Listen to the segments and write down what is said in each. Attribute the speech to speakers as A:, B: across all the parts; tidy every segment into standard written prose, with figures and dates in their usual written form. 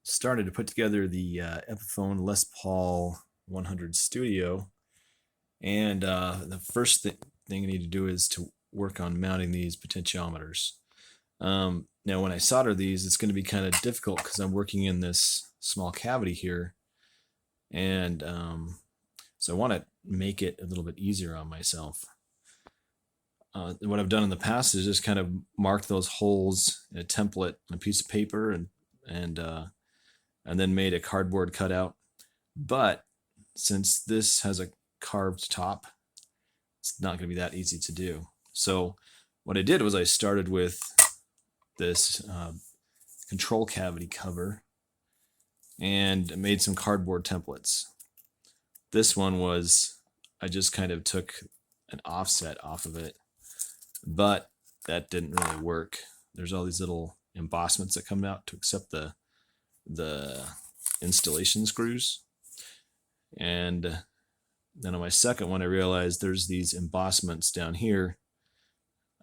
A: started to put together the Epiphone Les Paul 100 Studio, and the first thing I need to do is to work on mounting these potentiometers. Now, when I solder these, it's going to be kind of difficult because I'm working in this small cavity here, and so I want to make it a little bit easier on myself. What I've done in the past is just kind of mark those holes in a template on a piece of paper and then made a cardboard cutout. But since this has a carved top, it's not going to be that easy to do. So what I did was I started with this control cavity cover and made some cardboard templates. This one was, I just kind of took an offset off of it, but that didn't really work. There's all these little embossments that come out to accept the installation screws. And then on my second one, I realized there's these embossments down here.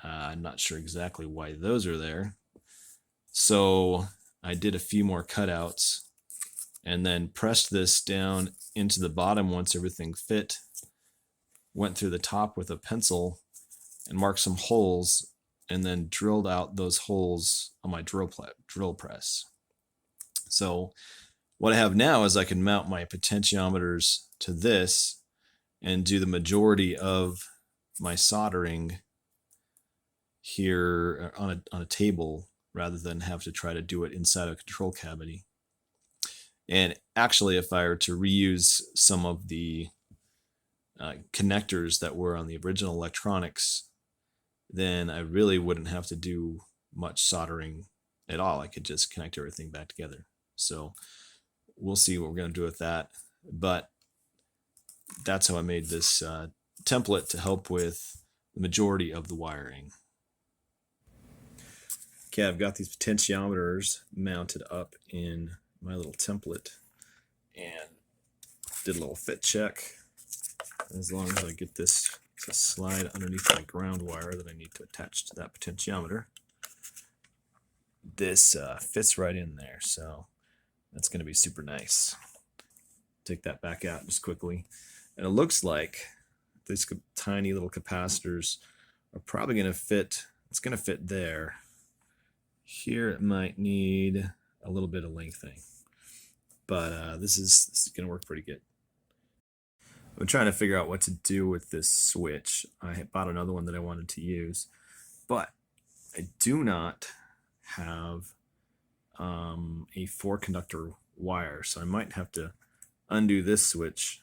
A: I'm not sure exactly why those are there. So I did a few more cutouts and then pressed this down into the bottom once everything fit. Went through the top with a pencil and marked some holes and then drilled out those holes on my drill press. So what I have now is I can mount my potentiometers to this and do the majority of my soldering here on a table rather than have to try to do it inside a control cavity. And actually, if I were to reuse some of the connectors that were on the original electronics, then I really wouldn't have to do much soldering at all. I could just connect everything back together. So we'll see what we're going to do with that. But that's how I made this template to help with the majority of the wiring. Okay, I've got these potentiometers mounted up in my little template and did a little fit check. As long as I get this to slide underneath my ground wire that I need to attach to that potentiometer, this fits right in there, so that's going to be super nice. Take that back out just quickly, and it looks like these tiny little capacitors are probably going to fit. It's going to fit there. Here it might need a little bit of lengthening, but this is going to work pretty good. I'm trying to figure out what to do with this switch. I bought another one that I wanted to use, but I do not have a 4-conductor wire, so I might have to undo this switch.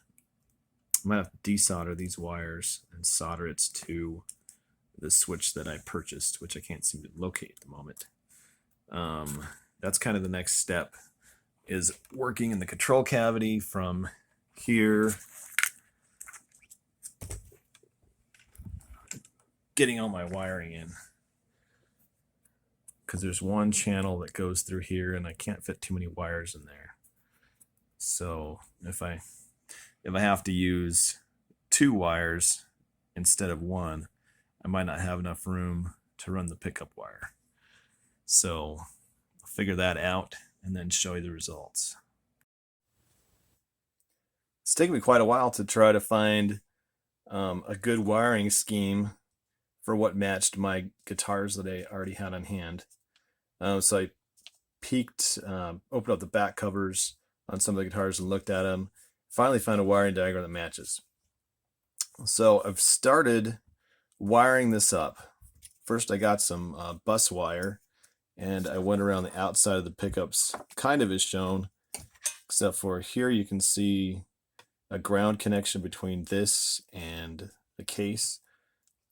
A: I might have to desolder these wires and solder it to the switch that I purchased, which I can't seem to locate at the moment. That's kind of the next step, is working in the control cavity from here, getting all my wiring in, because there's one channel that goes through here and I can't fit too many wires in there. So if I have to use 2 wires instead of 1, I might not have enough room to run the pickup wire. So I'll figure that out and then show you the results. It's taken me quite a while to try to find a good wiring scheme for what matched my guitars that I already had on hand. So I opened up the back covers on some of the guitars and looked at them. Finally found a wiring diagram that matches. So I've started wiring this up. First I got some bus wire, and I went around the outside of the pickups, kind of as shown, except for here you can see a ground connection between this and the case.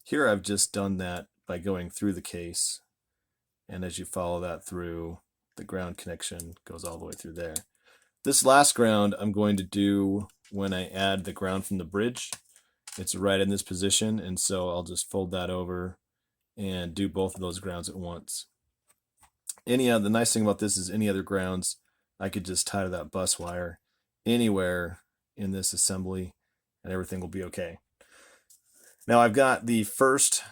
A: Here I've just done that by going through the case, and as you follow that through, the ground connection goes all the way through there. This last ground I'm going to do when I add the ground from the bridge. It's right in this position, and so I'll just fold that over and do both of those grounds at once. The nice thing about this is any other grounds I could just tie to that bus wire anywhere in this assembly and everything will be okay. Now I've got the first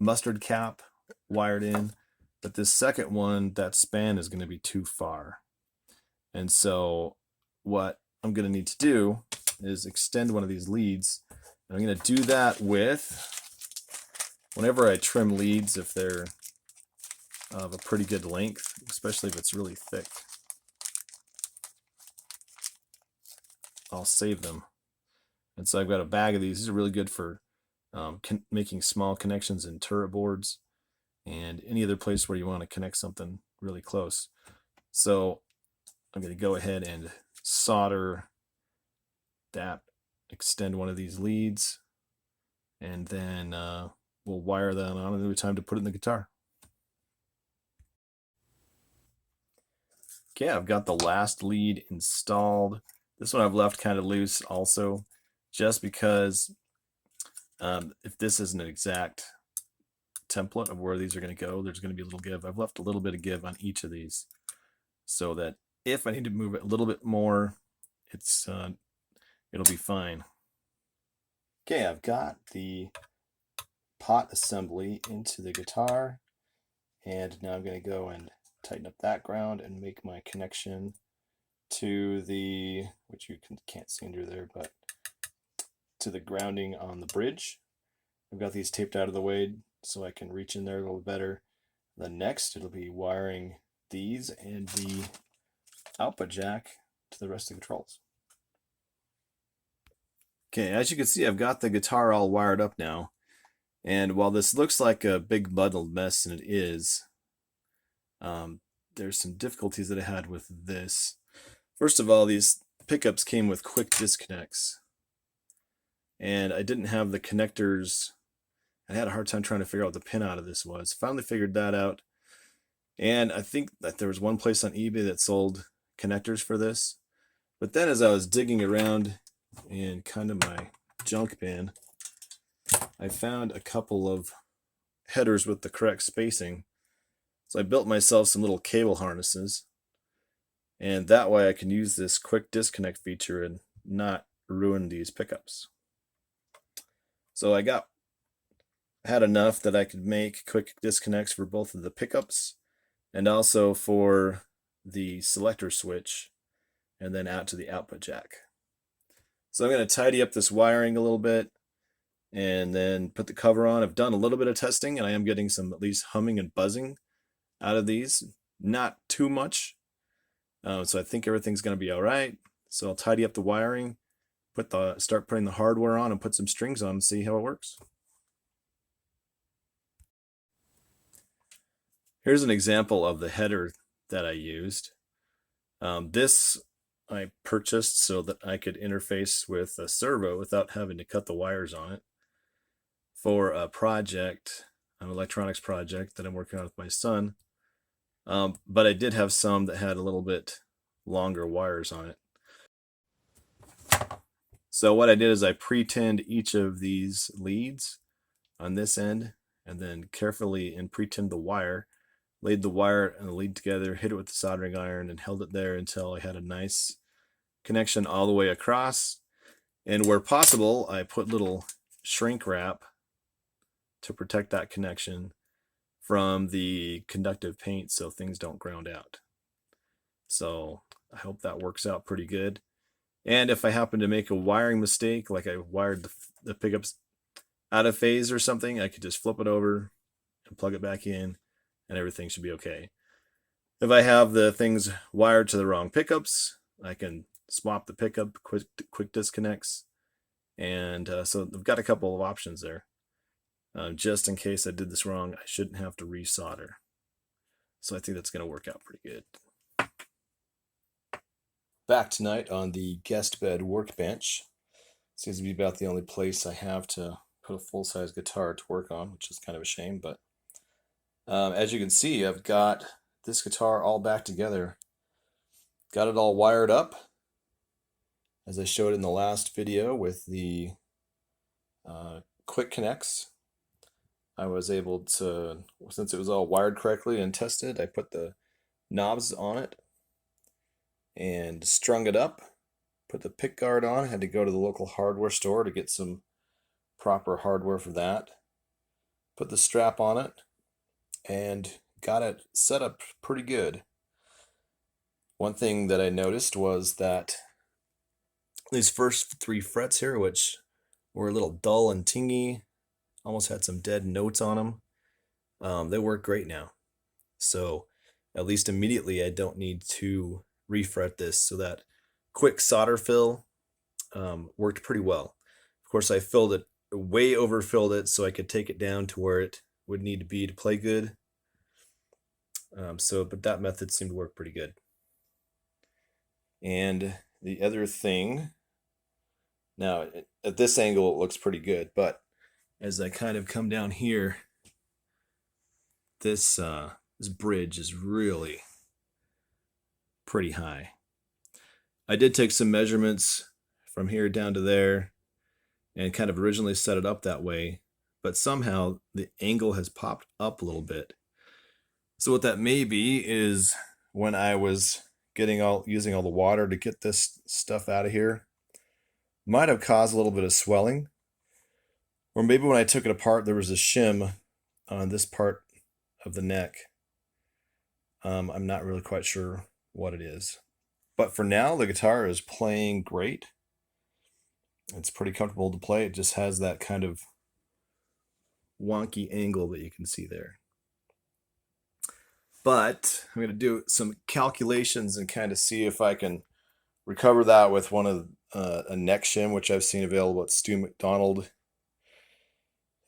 A: mustard cap wired in, but this second one, that span is going to be too far. And so what I'm going to need to do is extend one of these leads. And I'm going to do that with, whenever I trim leads, if they're of a pretty good length, especially if it's really thick, I'll save them. And so I've got a bag of these. These are really good for making small connections in turret boards and any other place where you want to connect something really close. So I'm going to go ahead and solder that, extend one of these leads, and then we'll wire that on, and it'll be time to put it in the guitar. Okay, I've got the last lead installed. This one I've left kind of loose also, just because if this isn't an exact template of where these are going to go, there's going to be a little give. I've left a little bit of give on each of these, so that if I need to move it a little bit more, it'll be fine. Okay, I've got the pot assembly into the guitar, and now I'm going to go and tighten up that ground and make my connection to the, which you can't see under there, but to the grounding on the bridge. I've got these taped out of the way so I can reach in there a little better. Then next it'll be wiring these and the output jack to the rest of the controls. Okay, as you can see, I've got the guitar all wired up now. And while this looks like a big muddled mess, and it is, there's some difficulties that I had with this. First of all, these pickups came with quick disconnects, and I didn't have the connectors. I had a hard time trying to figure out what the pin out of this was. Finally figured that out, and I think that there was one place on eBay that sold connectors for this. But then as I was digging around in kind of my junk bin, I found a couple of headers with the correct spacing. So I built myself some little cable harnesses, and that way I can use this quick disconnect feature and not ruin these pickups. So I had enough that I could make quick disconnects for both of the pickups and also for the selector switch, and then out to the output jack. So I'm going to tidy up this wiring a little bit and then put the cover on. I've done a little bit of testing, and I am getting some at least humming and buzzing out of these. Not too much. So I think everything's going to be all right. So I'll tidy up the wiring, start putting the hardware on, and put some strings on and see how it works. Here's an example of the header that I used. This I purchased so that I could interface with a servo without having to cut the wires on it, for a project, an electronics project that I'm working on with my son. But I did have some that had a little bit longer wires on it. So what I did is I pre-tinned each of these leads on this end, and then carefully pre-tinned the wire, laid the wire and the lead together, hit it with the soldering iron, and held it there until I had a nice connection all the way across. And where possible, I put little shrink wrap to protect that connection from the conductive paint so things don't ground out. So I hope that works out pretty good. And if I happen to make a wiring mistake, like I wired the pickups out of phase or something, I could just flip it over and plug it back in, and everything should be okay. If I have the things wired to the wrong pickups, I can swap the pickup, quick disconnects, and so I've got a couple of options there. Just in case I did this wrong, I shouldn't have to resolder. So I think that's going to work out pretty good. Back tonight on the guest bed workbench. Seems to be about the only place I have to put a full-size guitar to work on, which is kind of a shame. But as you can see, I've got this guitar all back together. Got it all wired up, as I showed in the last video with the quick connects. I was able to, since it was all wired correctly and tested, I put the knobs on it and strung it up, put the pick guard on. I had to go to the local hardware store to get some proper hardware for that. Put the strap on it and got it set up pretty good. One thing that I noticed was that these first 3 frets here, which were a little dull and tingy, almost had some dead notes on them, they work great now. So at least immediately I don't need to refret this, so that quick solder fill worked pretty well. Of course, I filled it, way overfilled it, so I could take it down to where it would need to be to play good. But that method seemed to work pretty good. And the other thing, now at this angle it looks pretty good, but as I kind of come down here, this bridge is really pretty high. I did take some measurements from here down to there and kind of originally set it up that way, but somehow the angle has popped up a little bit. So what that may be is when I was using all the water to get this stuff out of here, might have caused a little bit of swelling. Or maybe when I took it apart, there was a shim on this part of the neck. I'm not really quite sure what it is. But for now, the guitar is playing great. It's pretty comfortable to play. It just has that kind of wonky angle that you can see there. But I'm going to do some calculations and kind of see if I can recover that with one of a neck shim, which I've seen available at Stuart McDonald,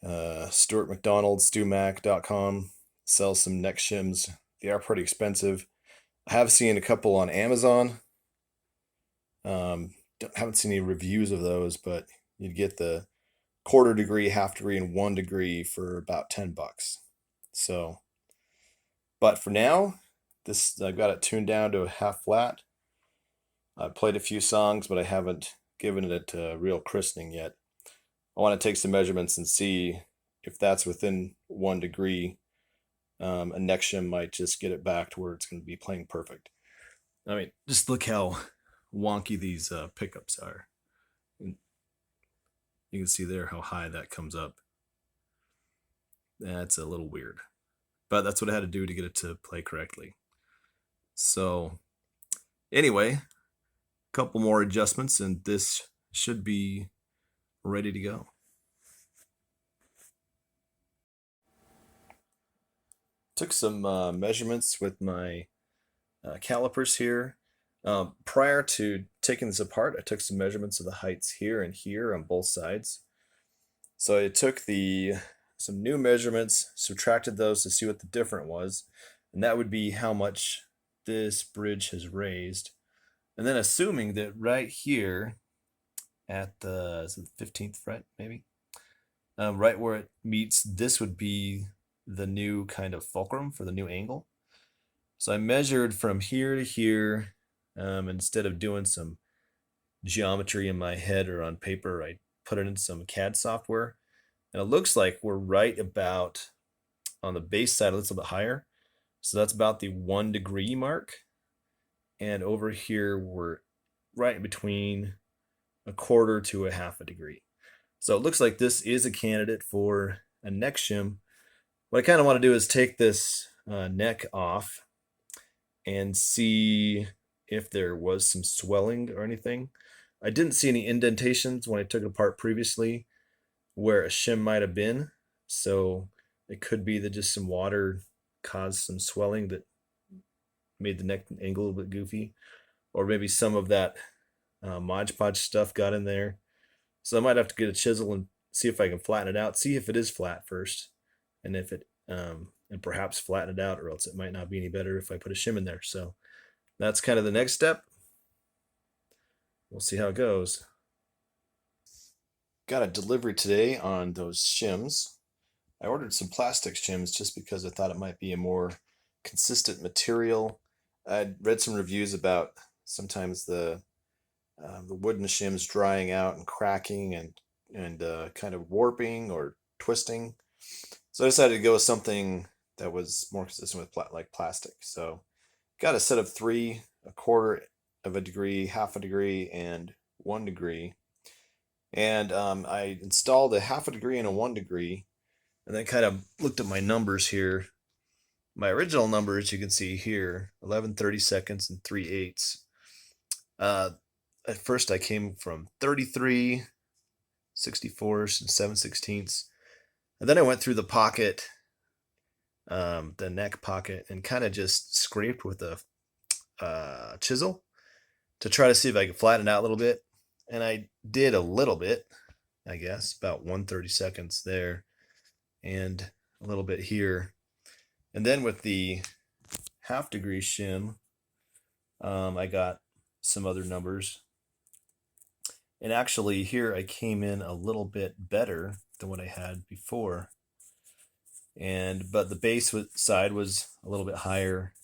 A: StuartMcDonald.com sells some neck shims. They are pretty expensive. I have seen a couple on Amazon. Haven't seen any reviews of those, but you'd get the 1/4 degree, 1/2 degree, and 1 degree for about $10. So, but for now, I've got it tuned down to a half flat. I've played a few songs, but I haven't given it a real christening yet. I want to take some measurements and see if that's within 1 degree. A neck shim might just get it back to where it's going to be playing perfect. I mean, just look how wonky these pickups are. And you can see there how high that comes up. That's a little weird, but that's what I had to do to get it to play correctly. So anyway, a couple more adjustments and this should be ready to go. Took some measurements with my calipers here. Prior to taking this apart, I took some measurements of the heights here and here on both sides. So I took some new measurements, subtracted those to see what the difference was, and that would be how much this bridge has raised. And then assuming that right here at the 15th fret, maybe, right where it meets, this would be the new kind of fulcrum for the new angle. So I measured from here to here. Instead of doing some geometry in my head or on paper, I put it in some CAD software. And it looks like we're right about on the bass side, a little bit higher. So that's about the 1 degree mark. And over here, we're right in between 1/4 to 1/2 degree. So it looks like this is a candidate for a neck shim. What I kind of want to do is take this neck off and see if there was some swelling or anything. I didn't see any indentations when I took it apart previously where a shim might have been. So it could be that just some water caused some swelling that made the neck angle a little bit goofy. Or maybe some of that modge-podged stuff got in there. So I might have to get a chisel and see if I can flatten it out, see if it is flat first, and if it and perhaps flatten it out, or else it might not be any better if I put a shim in there. So that's kind of the next step. We'll see how it goes. Got a delivery today on those shims. I ordered some plastic shims just because I thought it might be a more consistent material. I'd read some reviews about sometimes the wooden shims drying out and cracking and kind of warping or twisting. So I decided to go with something that was more consistent with like plastic. So got a set of 3, 1/4 of a degree, 1/2 degree, and 1 degree. And I installed a 1/2 degree and a 1 degree, and then kind of looked at my numbers here. my original numbers you can see here, 11 30 seconds and 3/8. At first I came from 33 64s and 7/16. And then I went through the pocket, the neck pocket, and kind of just scraped with a chisel to try to see if I could flatten it out a little bit. And I did a little bit, I guess, about 1/32 there and a little bit here. And then with the half-degree shim, I got some other numbers. And actually here I came in a little bit better than what I had before. But the base side was a little bit higher.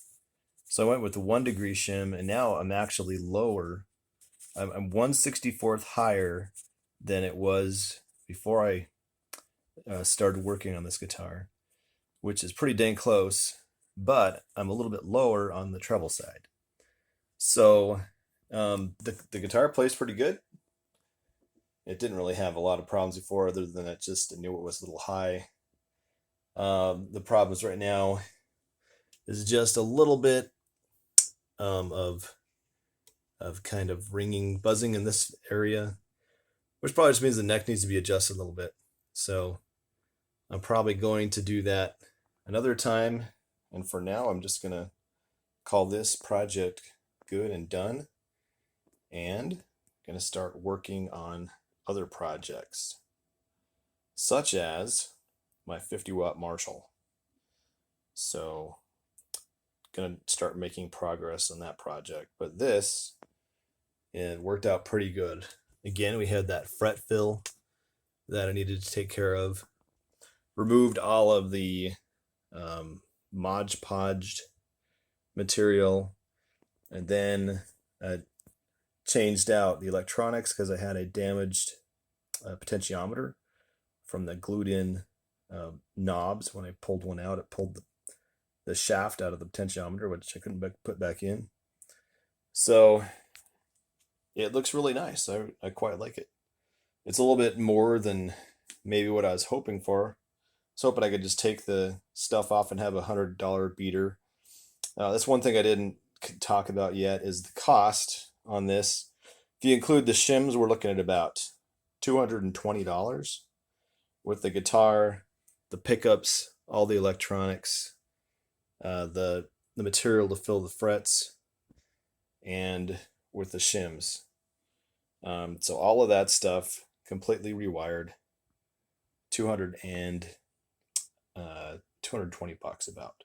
A: So I went with the 1-degree shim, and now I'm actually lower. I'm 1/64th higher than it was before I started working on this guitar, which is pretty dang close, but I'm a little bit lower on the treble side. So the guitar plays pretty good. It didn't really have a lot of problems before, other than I knew it was a little high. The problems right now is just a little bit of kind of ringing, buzzing in this area, which probably just means the neck needs to be adjusted a little bit. So I'm probably going to do that another time. And for now, I'm just going to call this project good and done, and going to start working on other projects, such as my 50-watt Marshall. So going to start making progress on that project. But this, it worked out pretty good. Again, we had that fret fill that I needed to take care of. Removed all of the modge-podged material, and then changed out the electronics because I had a damaged potentiometer from the glued-in knobs. When I pulled one out, it pulled the shaft out of the potentiometer, which I couldn't put back in. So it looks really nice. I quite like it. It's a little bit more than maybe what I was hoping for. I was hoping I could just take the stuff off and have a $100 beater. That's one thing I didn't talk about yet, is the cost on this. If you include the shims, we're looking at about $220 with the guitar, the pickups, all the electronics, the material to fill the frets, and with the shims. So all of that stuff completely rewired, $220 about.